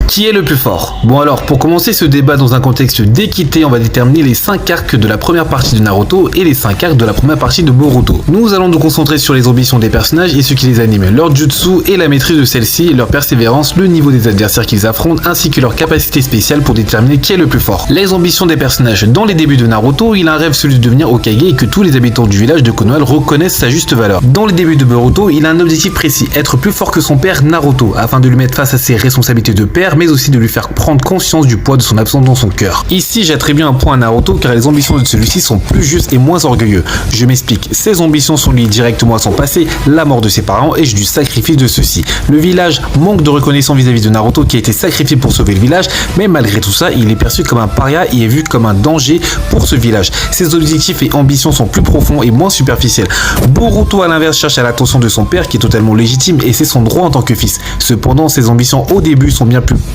Qui est le plus fort? Bon alors, pour commencer ce débat dans un contexte d'équité, on va déterminer les 5 arcs de la première partie de Naruto et les 5 arcs de la première partie de Boruto. Nous allons nous concentrer sur les ambitions des personnages et ce qui les anime, leur jutsu et la maîtrise de celle-ci, leur persévérance, le niveau des adversaires qu'ils affrontent, ainsi que leur capacité spéciale pour déterminer qui est le plus fort. Les ambitions des personnages. Dans les débuts de Naruto, il a un rêve, celui de devenir Hokage et que tous les habitants du village de Konoha reconnaissent sa juste valeur. Dans les débuts de Boruto, il a un objectif précis, être plus fort que son père Naruto, afin de lui mettre face à ses responsabilités de père, mais aussi de lui faire prendre conscience du poids de son absence dans son cœur. Ici, j'attribue un point à Naruto car les ambitions de celui-ci sont plus justes et moins orgueilleux. Je m'explique, ses ambitions sont liées directement à son passé, la mort de ses parents et du sacrifice de ceux-ci. Le village manque de reconnaissance vis-à-vis de Naruto qui a été sacrifié pour sauver le village, mais malgré tout ça, il est perçu comme un paria et est vu comme un danger pour ce village. Ses objectifs et ambitions sont plus profonds et moins superficiels. Boruto à l'inverse cherche à l'attention de son père qui est totalement légitime et c'est son droit en tant que fils. Cependant, ses ambitions au début sont bien plus